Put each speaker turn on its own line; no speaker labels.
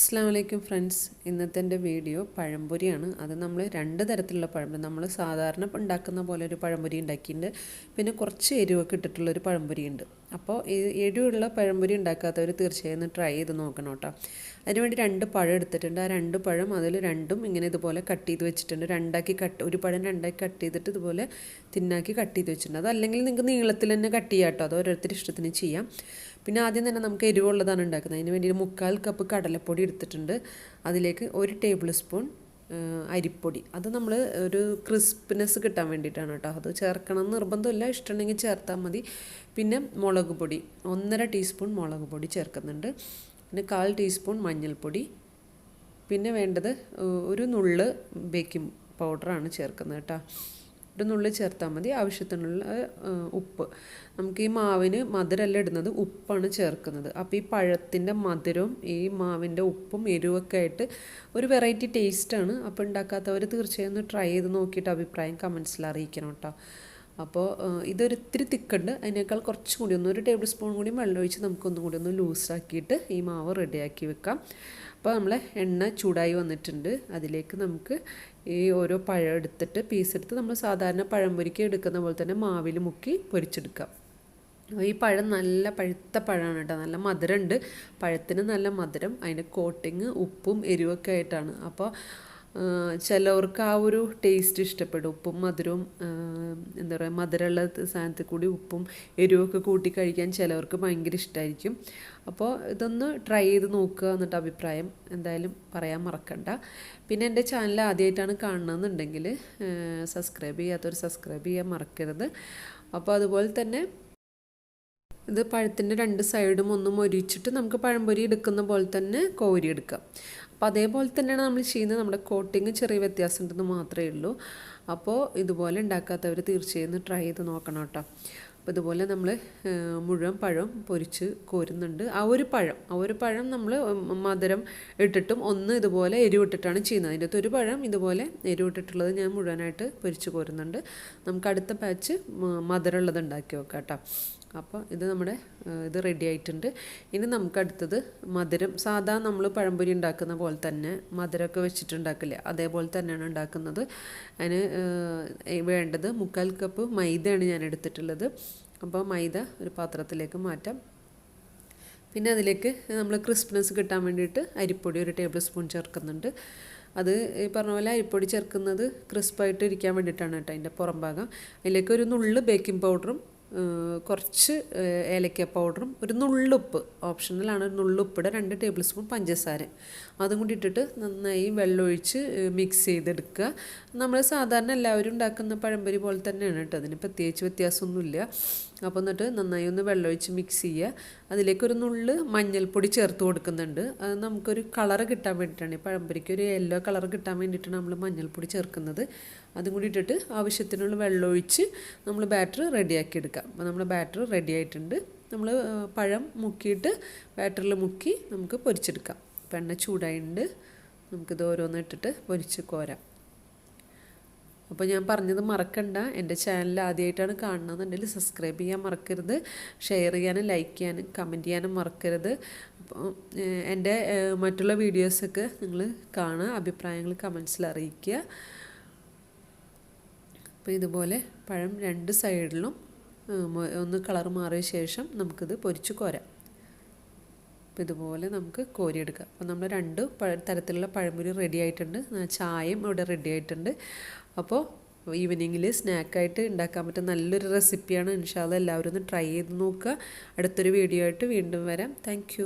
അസ്സലാമു ഫ്രണ്ട്സ്, ഇന്നത്തെ എൻ്റെ വീഡിയോ പഴംപൊരിയാണ്. അത് നമ്മൾ രണ്ട് തരത്തിലുള്ള പഴംപൊരി, നമ്മൾ സാധാരണ ഉണ്ടാക്കുന്ന പോലെ ഒരു പഴംപൊരി ഉണ്ടാക്കിയിട്ടുണ്ട്. പിന്നെ കുറച്ച് എരിവൊക്കെ ഇട്ടിട്ടുള്ളൊരു പഴംപൊരി ഉണ്ട്. അപ്പോൾ ഈ എരിവുള്ള പഴംപൊരി ഉണ്ടാക്കാത്തവർ തീർച്ചയായും ഒന്ന് ട്രൈ ചെയ്ത് നോക്കണം കേട്ടോ. അതിനുവേണ്ടി 2 പഴം എടുത്തിട്ടുണ്ട്. ആ 2 പഴം അതിൽ രണ്ടും ഇങ്ങനെ ഇതുപോലെ കട്ട് ചെയ്ത് വെച്ചിട്ടുണ്ട്. ഒരു പഴം രണ്ടാക്കി കട്ട് ചെയ്തിട്ട് ഇതുപോലെ തിന്നാക്കി കട്ട് ചെയ്ത് വെച്ചിട്ടുണ്ട്. അതല്ലെങ്കിൽ നിങ്ങൾക്ക് നീളത്തിൽ തന്നെ കട്ട് ചെയ്യാം കേട്ടോ. അത് ഓരോരുത്തരുടെ ഇഷ്ടത്തിന് ചെയ്യാം. പിന്നെ ആദ്യം തന്നെ നമുക്ക് എരിവുള്ളതാണ് ഉണ്ടാക്കുന്നത്. അതിന് വേണ്ടി 1/4 കപ്പ് കടലപ്പൊടി എടുത്തിട്ടുണ്ട്. അതിലേക്ക് 1 ടേബിൾ സ്പൂൺ അരിപ്പൊടി. അത് നമ്മൾ ഒരു ക്രിസ്പിനെസ് കിട്ടാൻ വേണ്ടിയിട്ടാണ് കേട്ടോ. അത് ചേർക്കണം നിർബന്ധമില്ല, ഇഷ്ടമുണ്ടെങ്കിൽ ചേർത്താൽ മതി. പിന്നെ മുളക് പൊടി 1.5 ടീസ്പൂൺ മുളക് പൊടി ചേർക്കുന്നുണ്ട്. പിന്നെ 1/4 ടീസ്പൂൺ മഞ്ഞൾപ്പൊടി. പിന്നെ വേണ്ടത് ഒരു നുള്ള് ബേക്കിംഗ് പൗഡറാണ് ചേർക്കുന്നത് കേട്ടോ. ഒരു നുള്ളി ചേർത്താൽ മതി. ആവശ്യത്തിനുള്ള ഉപ്പ്. നമുക്ക് ഈ മാവിന് മധുരമല്ല ഇടുന്നത്, ഉപ്പാണ് ചേർക്കുന്നത്. അപ്പോൾ ഈ പഴത്തിൻ്റെ മധുരവും ഈ മാവിൻ്റെ ഉപ്പും എരിവൊക്കെ ആയിട്ട് ഒരു വെറൈറ്റി ടേസ്റ്റാണ്. അപ്പോൾ ഉണ്ടാക്കാത്തവർ തീർച്ചയായും ഒന്ന് ട്രൈ ചെയ്ത് നോക്കിയിട്ട് അഭിപ്രായം കമൻസിൽ അറിയിക്കണം കേട്ടോ. അപ്പോൾ ഇതൊരിത്തിരി തിക്കുണ്ട്. അതിനേക്കാൾ കുറച്ചും കൂടി 1 ടേബിൾ സ്പൂൺ കൂടി വെള്ളം ഒഴിച്ച് നമുക്കൊന്നും കൂടി ഒന്ന് ലൂസാക്കിയിട്ട് ഈ മാവ് റെഡിയാക്കി വെക്കാം. അപ്പോൾ നമ്മളെ എണ്ണ ചൂടായി വന്നിട്ടുണ്ട്. അതിലേക്ക് നമുക്ക് ഈ ഓരോ പഴം എടുത്തിട്ട് പീസെടുത്ത് നമ്മൾ സാധാരണ പഴംപൊരിക്ക് എടുക്കുന്ന പോലെ തന്നെ മാവിൽ മുക്കി പൊരിച്ചെടുക്കാം. ഈ പഴം നല്ല പഴുത്ത പഴമാണ് കേട്ടോ. നല്ല മധുരമുണ്ട്. പഴത്തിന് നല്ല മധുരം. അതിൻ്റെ കോട്ടിങ് ഉപ്പും എരിവൊക്കെ ആയിട്ടാണ്. അപ്പോൾ ചിലവർക്ക് ആ ഒരു ടേസ്റ്റ് ഇഷ്ടപ്പെടും. ഉപ്പും മധുരവും എന്താ പറയുക, മധുരമുള്ള സാധനത്തിൽ കൂടി ഉപ്പും എരിവൊക്കെ കൂട്ടി കഴിക്കാൻ ചിലവർക്ക് ഭയങ്കര ഇഷ്ടമായിരിക്കും. അപ്പോൾ ഇതൊന്ന് ട്രൈ ചെയ്ത് നോക്കുക. എന്നിട്ട് അഭിപ്രായം എന്തായാലും പറയാൻ മറക്കണ്ട. പിന്നെ എൻ്റെ ചാനൽ ആദ്യമായിട്ടാണ് കാണണമെന്നുണ്ടെങ്കിൽ സബ്സ്ക്രൈബ് ചെയ്യാൻ മറക്കരുത്. അപ്പോൾ അതുപോലെ തന്നെ ഇത് പഴത്തിൻ്റെ 2 സൈഡും ഒന്ന് മൊരിച്ചിട്ട് നമുക്ക് പഴംപൊരി എടുക്കുന്ന പോലെ തന്നെ കോരി എടുക്കാം. അപ്പോൾ അതേപോലെ തന്നെയാണ് നമ്മൾ ചെയ്യുന്നത്. നമ്മുടെ കോട്ടിങ് ചെറിയ വ്യത്യാസം ഉണ്ടെന്ന് മാത്രമേ ഉള്ളൂ. അപ്പോൾ ഇതുപോലെ ഉണ്ടാക്കാത്തവർ തീർച്ചയായും ട്രൈ ചെയ്ത് നോക്കണം കേട്ടോ. അപ്പോൾ ഇതുപോലെ നമ്മൾ മുഴുവൻ പഴം പൊരിച്ച് കോരുന്നുണ്ട്. ആ ഒരു പഴം നമ്മൾ മധുരം ഇട്ടിട്ടും ഒന്ന് ഇതുപോലെ എരിവിട്ടിട്ടാണ് ചെയ്യുന്നത്. അതിൻ്റെ അകത്ത് ഒരു പഴം ഇതുപോലെ എരിവിട്ടിട്ടുള്ളത് ഞാൻ മുഴുവനായിട്ട് പൊരിച്ച് കോരുന്നുണ്ട്. നമുക്ക് അടുത്ത ബാച്ച് മധുരമുള്ളത് ഉണ്ടാക്കി വെക്കാം കേട്ടോ. അപ്പോൾ ഇത് റെഡി ആയിട്ടുണ്ട്. ഇനി നമുക്ക് അടുത്തത് മധുരം സാധാ നമ്മൾ പഴംപൊരി ഉണ്ടാക്കുന്ന പോലെ തന്നെ മധുരമൊക്കെ വെച്ചിട്ടുണ്ടാക്കില്ലേ, അതേപോലെ തന്നെയാണ് ഉണ്ടാക്കുന്നത്. അതിന് വേണ്ടത് 1/4 കപ്പ് മൈദയാണ് ഞാൻ എടുത്തിട്ടുള്ളത്. അപ്പോൾ മൈദ ഒരു പാത്രത്തിലേക്ക് മാറ്റാം. പിന്നെ അതിലേക്ക് നമ്മൾ ക്രിസ്പിനെസ് കിട്ടാൻ വേണ്ടിയിട്ട് അരിപ്പൊടി 1 ടേബിൾ സ്പൂൺ ചേർക്കുന്നുണ്ട്. അത് ഈ പറഞ്ഞ പോലെ അരിപ്പൊടി ചേർക്കുന്നത് ക്രിസ്പായിട്ട് ഇരിക്കാൻ വേണ്ടിയിട്ടാണ് കേട്ടോ. അതിൻ്റെ പുറം ഭാഗം. അതിലേക്ക് ഒരു നുള്ള് ബേക്കിംഗ് പൗഡറും കുറച്ച് ഏലക്ക പൗഡറും ഒരു നുള്ളുപ്പ് ഓപ്ഷണലാണ്. ഒരു നുള്ളുപ്പിടെ 2 ടേബിൾ സ്പൂൺ പഞ്ചസാര അതും കൂടി ഇട്ടിട്ട് നന്നായി വെള്ളമൊഴിച്ച് മിക്സ് ചെയ്തെടുക്കുക. നമ്മൾ സാധാരണ എല്ലാവരും ഉണ്ടാക്കുന്ന പഴംപൊരി പോലെ തന്നെയാണ് കേട്ടോ. അതിന് പ്രത്യേകിച്ച് വ്യത്യാസമൊന്നുമില്ല. അപ്പോൾ എന്നിട്ട് നന്നായി ഒന്ന് വെള്ളമൊഴിച്ച് മിക്സ് ചെയ്യുക. അതിലേക്കൊരു നുള്ള് മഞ്ഞൾപ്പൊടി ചേർത്ത് കൊടുക്കുന്നുണ്ട്. അത് നമുക്കൊരു കളറ് കിട്ടാൻ വേണ്ടിയിട്ടാണ്. ഈ പഴംപൊരിക്ക് ഒരു യെല്ലോ കളർ കിട്ടാൻ വേണ്ടിയിട്ടാണ് നമ്മൾ മഞ്ഞൾപ്പൊടി ചേർക്കുന്നത്. അതും കൂടി ഇട്ടിട്ട് ആവശ്യത്തിനുള്ള വെള്ളമൊഴിച്ച് നമ്മൾ ബാറ്റർ റെഡിയാക്കി എടുക്കാം. അപ്പോൾ നമ്മുടെ ബാറ്റർ റെഡി ആയിട്ടുണ്ട്. നമ്മൾ പഴം മുക്കിയിട്ട് ബാറ്ററിൽ മുക്കി നമുക്ക് പൊരിച്ചെടുക്കാം. അപ്പോൾ എണ്ണ ചൂടായിട്ടുണ്ട്. നമുക്കിത് ഓരോന്നിട്ടിട്ട് പൊരിച്ച് കോരാം. അപ്പോൾ ഞാൻ പറഞ്ഞത് മറക്കണ്ട. എൻ്റെ ചാനൽ ആദ്യമായിട്ടാണ് കാണുന്നതെന്നുണ്ടെങ്കിൽ സബ്സ്ക്രൈബ് ചെയ്യാൻ മറക്കരുത്. ഷെയർ ചെയ്യാനും ലൈക്ക് ചെയ്യാനും കമൻറ്റ് ചെയ്യാനും മറക്കരുത്. അപ്പോൾ എൻ്റെ മറ്റുള്ള വീഡിയോസൊക്കെ നിങ്ങൾ കാണുക, അഭിപ്രായങ്ങൾ കമൻസിൽ അറിയിക്കുക. അപ്പോൾ ഇതുപോലെ പഴം 2 സൈഡിലും ഒന്ന് കളർ മാറിയ ശേഷം നമുക്കിത് പൊരിച്ച് കോരാം. അപ്പോൾ ഇതുപോലെ നമുക്ക് കോരിയെടുക്കാം. അപ്പോൾ നമ്മൾ 2 തരത്തിലുള്ള പഴംപൊരി റെഡി ആയിട്ടുണ്ട്. ചായയും ഇവിടെ റെഡി ആയിട്ടുണ്ട്. അപ്പോൾ ഈവനിങ്ങിൽ സ്നാക്കായിട്ട് ഉണ്ടാക്കാൻ പറ്റുന്ന നല്ലൊരു റെസിപ്പിയാണ്. ഇൻഷാ അല്ലാഹ് എല്ലാവരും ഒന്ന് ട്രൈ ചെയ്ത് നോക്കുക. അടുത്തൊരു വീഡിയോ ആയിട്ട് വീണ്ടും വരാം. താങ്ക്